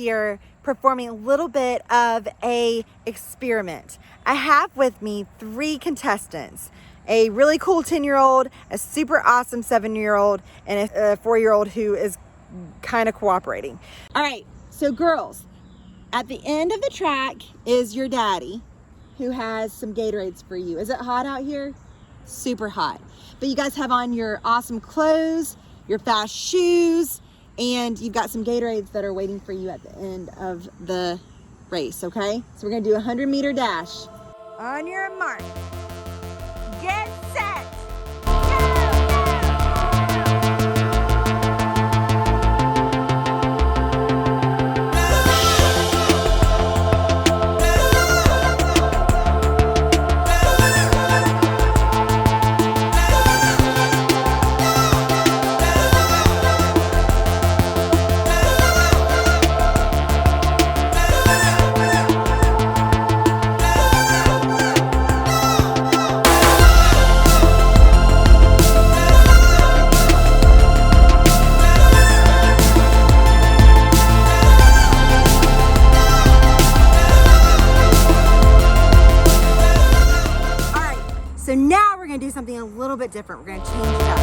here performing a little bit of a experiment. I have with me 3 contestants, a really cool 10-year-old, a super awesome 7-year-old, and a 4-year-old who is kind of cooperating. All right, so girls, at the end of the track is your daddy who has some Gatorades for you. Is it hot out here? Super hot. But you guys have on your awesome clothes, your fast shoes, and you've got some Gatorades that are waiting for you at the end of the race, okay? So we're gonna do a 100-meter dash. On your mark, get set, So now we're gonna do something a little bit different. We're gonna change it up.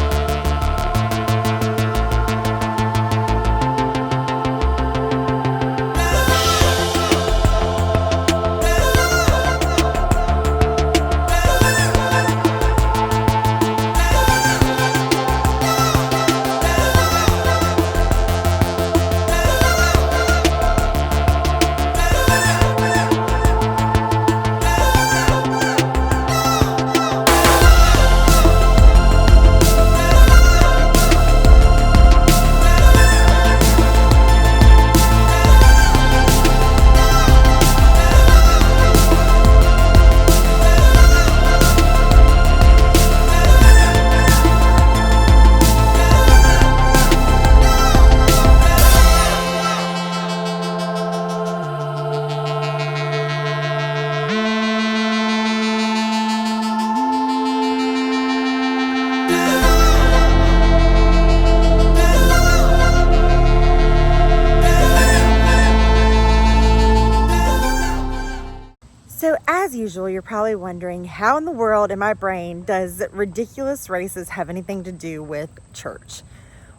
So as usual, you're probably wondering, how in the world in my brain does ridiculous races have anything to do with church?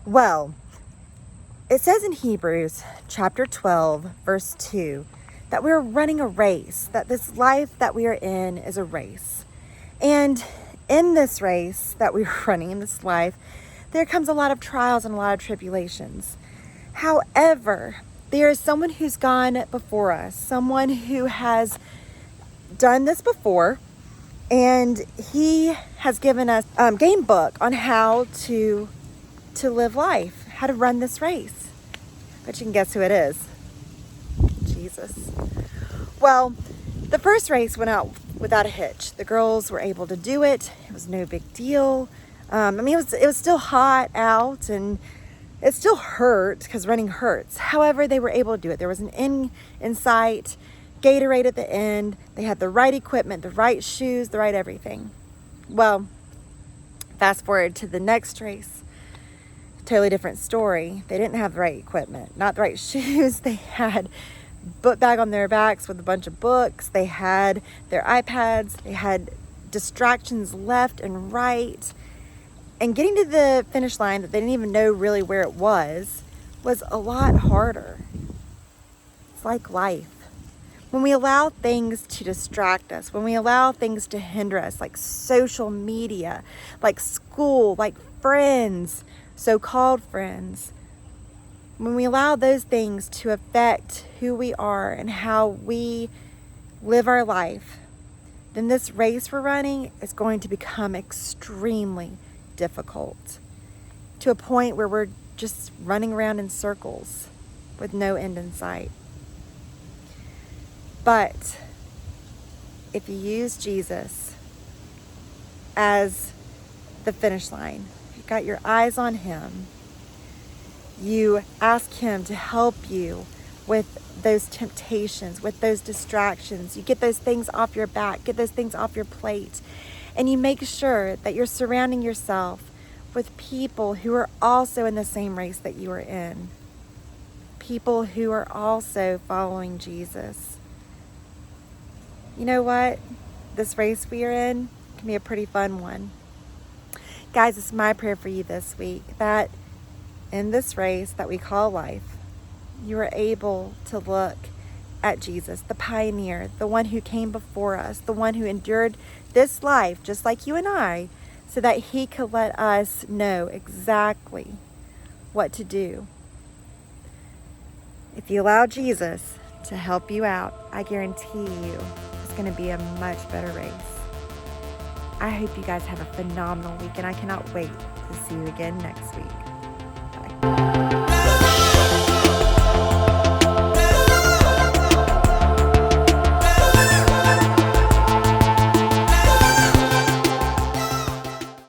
Well, it says in Hebrews chapter 12, verse 2, that we're running a race, that this life that we are in is a race. And in this race that we're running, in this life, there comes a lot of trials and a lot of tribulations. However, there is someone who's gone before us, someone who has done this before, and he has given us a game book on how to live life, how to run this race. But you can guess who it is. Jesus. Well, the first race went out without a hitch. The girls were able to do it. It was no big deal. It was still hot out, and it still hurt because running hurts. However, they were able to do it. There was an end in sight, Gatorade at the end. They had the right equipment, the right shoes, the right everything. Well, fast forward to the next race. Totally different story. They didn't have the right equipment, not the right shoes. They had book bag on their backs with a bunch of books. They had their iPads. They had distractions left and right. And getting to the finish line that they didn't even know really where it was a lot harder. It's like life. When we allow things to distract us, when we allow things to hinder us, like social media, like school, like friends, so-called friends, when we allow those things to affect who we are and how we live our life, then this race we're running is going to become extremely difficult, to a point where we're just running around in circles with no end in sight. But if you use Jesus as the finish line, you got your eyes on him, you ask him to help you with those temptations, with those distractions, you get those things off your back, get those things off your plate, and you make sure that you're surrounding yourself with people who are also in the same race that you are in. people who are also following Jesus. You know what? This race we are in can be a pretty fun one. Guys, it's my prayer for you this week that in this race that we call life, you are able to look at Jesus, the pioneer, the one who came before us, the one who endured this life just like you and I, so that he could let us know exactly what to do. If you allow Jesus to help you out, I guarantee you it's going to be a much better race. I hope you guys have a phenomenal week, and I cannot wait to see you again next week.